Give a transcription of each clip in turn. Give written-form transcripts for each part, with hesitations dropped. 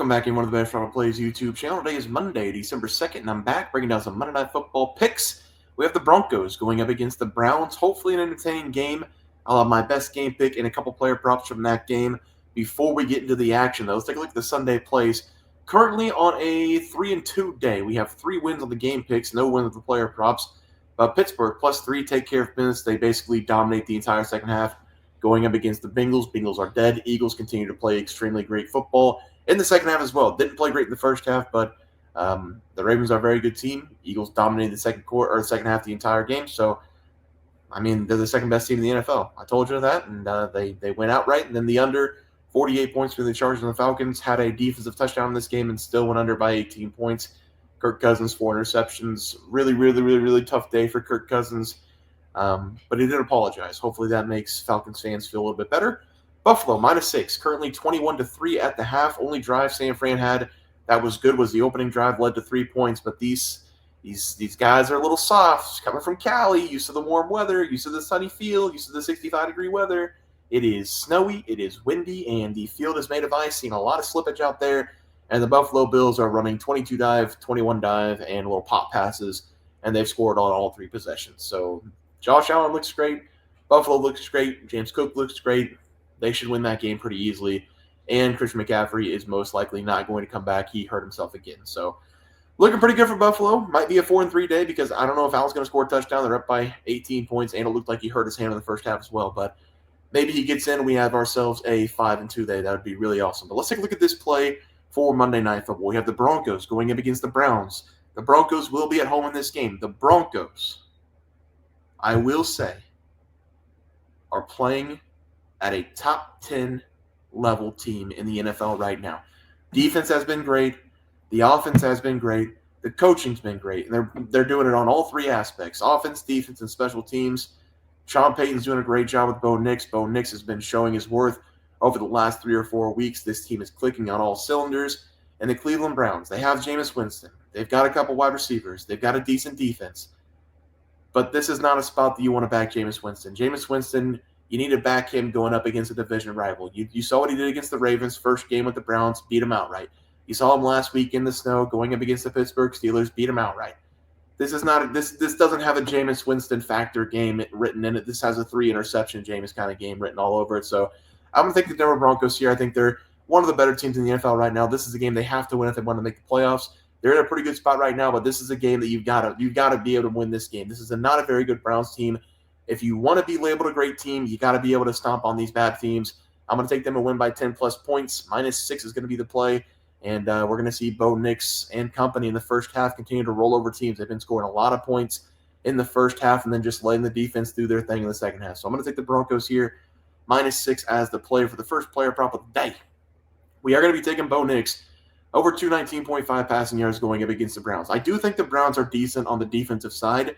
Welcome back in one of the best Plays YouTube channel. Today is Monday, December 2nd, and I'm back breaking down some Monday Night Football picks. We have the Broncos going up against the Browns. Hopefully an entertaining game. I'll have my best game pick and a couple player props from that game. Before we get into the action, though, let's take a look at the Sunday plays. Currently on a 3-2 day, we have 3 wins on the game picks, no wins with the player props. Pittsburgh, +3, take care of business. They basically dominate the entire second half. Going up against the Bengals. Bengals are dead. Eagles continue to play extremely great football in the second half as well. Didn't play great in the first half, but the Ravens are a very good team. Eagles dominated the second half the entire game. So, I mean, they're the second best team in the NFL. I told you that, and they went outright. And then the under 48 points for the Chargers and the Falcons had a defensive touchdown in this game and still went under by 18 points. Kirk Cousins 4 interceptions. Really tough day for Kirk Cousins. But he did apologize. Hopefully that makes Falcons fans feel a little bit better. Buffalo, -6, currently 21-3 at the half. Only drive San Fran had that was good was the opening drive, led to 3 points. But these guys are a little soft, coming from Cali, used to the warm weather, used to the sunny field, used to the 65-degree weather. It is snowy, it is windy, and the field is made of ice. Seeing a lot of slippage out there. And the Buffalo Bills are running 22 dive, 21 dive, and little pop passes, and they've scored on all 3 possessions. So Josh Allen looks great. Buffalo looks great. James Cook looks great. They should win that game pretty easily. And Christian McCaffrey is most likely not going to come back. He hurt himself again. So looking pretty good for Buffalo. Might be a 4-3 day because I don't know if Allen's going to score a touchdown. They're up by 18 points, and it looked like he hurt his hand in the first half as well. But maybe he gets in and we have ourselves a 5-2 day. That would be really awesome. But let's take a look at this play for Monday Night Football. We have the Broncos going up against the Browns. The Broncos will be at home in this game. The Broncos, I will say, are playing at a top 10 level team in the NFL right now. Defense has been great. The offense has been great. The coaching's been great. And they're doing it on all 3 aspects, offense, defense, and special teams. Sean Payton's doing a great job with Bo Nix. Bo Nix has been showing his worth over the last 3 or 4 weeks. This team is clicking on all cylinders. And the Cleveland Browns, they have Jameis Winston. They've got a couple wide receivers. They've got a decent defense. But this is not a spot that you want to back Jameis Winston. Jameis Winston, you need to back him going up against a division rival. You saw what he did against the Ravens, first game with the Browns, beat him outright. You saw him last week in the snow going up against the Pittsburgh Steelers, beat him outright. This doesn't have a Jameis Winston factor game written in it. This has a 3-interception Jameis kind of game written all over it. So I'm going to take the Denver Broncos here. I think they're one of the better teams in the NFL right now. This is a game they have to win if they want to make the playoffs. They're in a pretty good spot right now, but this is a game that you've got to be able to win this game. This is not a very good Browns team. If you want to be labeled a great team, you got to be able to stomp on these bad teams. I'm going to take them to win by 10-plus points. -6 is going to be the play, and we're going to see Bo Nix and company in the first half continue to roll over teams. They've been scoring a lot of points in the first half and then just letting the defense do their thing in the second half. So I'm going to take the Broncos here, -6 as the play for the first player prop of the day. We are going to be taking Bo Nix over 219.5 passing yards going up against the Browns. I do think the Browns are decent on the defensive side,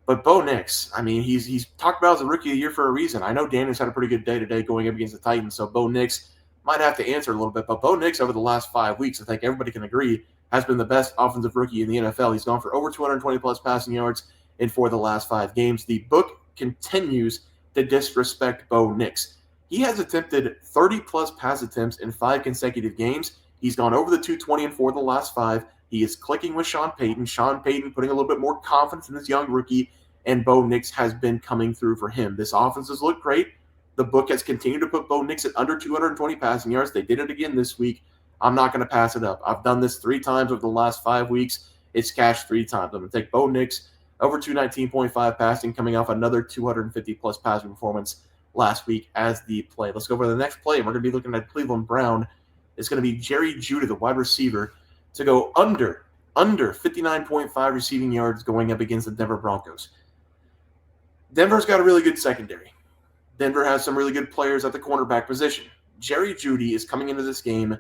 but Bo Nix, I mean, he's talked about as a rookie of the year for a reason. I know Daniels had a pretty good day today going up against the Titans, so Bo Nix might have to answer a little bit. But Bo Nix over the last 5 weeks, I think everybody can agree, has been the best offensive rookie in the NFL. He's gone for over 220-plus passing yards in 4 of the last 5 games. The book continues to disrespect Bo Nix. He has attempted 30-plus pass attempts in 5 consecutive games. He's gone over the 220 in 4 of the last 5. He is clicking with Sean Payton. Sean Payton putting a little bit more confidence in this young rookie, and Bo Nix has been coming through for him. This offense has looked great. The book has continued to put Bo Nix at under 220 passing yards. They did it again this week. I'm not going to pass it up. I've done this 3 times over the last 5 weeks. It's cashed 3 times. I'm going to take Bo Nix over 219.5 passing, coming off another 250-plus passing performance last week as the play. Let's go over to the next play. We're going to be looking at Cleveland Brown. It's going to be Jerry Jeudy, the wide receiver, to go under 59.5 receiving yards going up against the Denver Broncos. Denver's got a really good secondary. Denver has some really good players at the cornerback position. Jerry Jeudy is coming into this game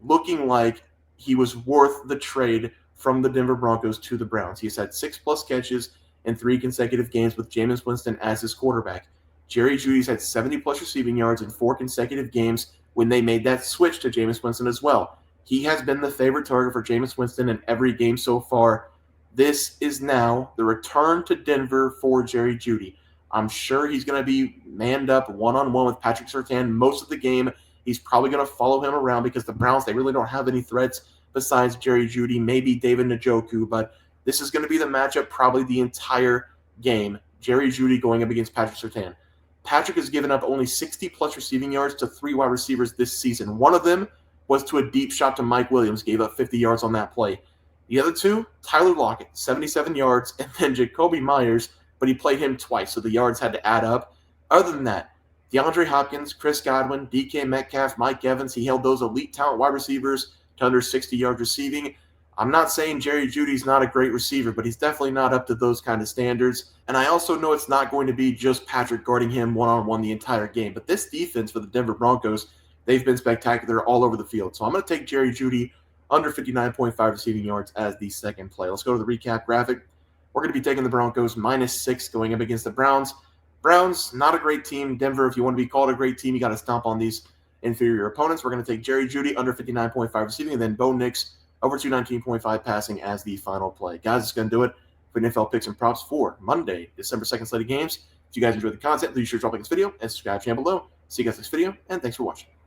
looking like he was worth the trade from the Denver Broncos to the Browns. He's had 6-plus catches in 3 consecutive games with Jameis Winston as his quarterback. Jerry Jeudy's had 70-plus receiving yards in 4 consecutive games when they made that switch to Jameis Winston as well. He has been the favorite target for Jameis Winston in every game so far. This is now the return to Denver for Jerry Jeudy. I'm sure he's going to be manned up one-on-one with Patrick Surtain most of the game, He's probably going to follow him around because the Browns, they really don't have any threats besides Jerry Jeudy, maybe David Njoku, but this is going to be the matchup probably the entire game. Jerry Jeudy going up against Patrick Surtain. Patrick has given up only 60-plus receiving yards to 3 wide receivers this season. One of them was to a deep shot to Mike Williams, gave up 50 yards on that play. The other two, Tyler Lockett, 77 yards, and then Jacoby Myers, but he played him twice, so the yards had to add up. Other than that, DeAndre Hopkins, Chris Godwin, DK Metcalf, Mike Evans, he held those elite talent wide receivers to under 60 yards receiving. I'm not saying Jerry Jeudy's not a great receiver, but he's definitely not up to those kind of standards. And I also know it's not going to be just Patrick guarding him one-on-one the entire game. But this defense for the Denver Broncos, they've been spectacular all over the field. So I'm going to take Jerry Jeudy under 59.5 receiving yards as the second play. Let's go to the recap graphic. We're going to be taking the Broncos -6 going up against the Browns. Browns, not a great team. Denver, if you want to be called a great team, you got to stomp on these inferior opponents. We're going to take Jerry Jeudy under 59.5 receiving, and then Bo Nix over 219.5 passing as the final play. Guys, it's going to do it for NFL picks and props for Monday, December 2nd slate of games. If you guys enjoyed the content, please be sure to drop a like this video and subscribe to the channel below. See you guys next video, and thanks for watching.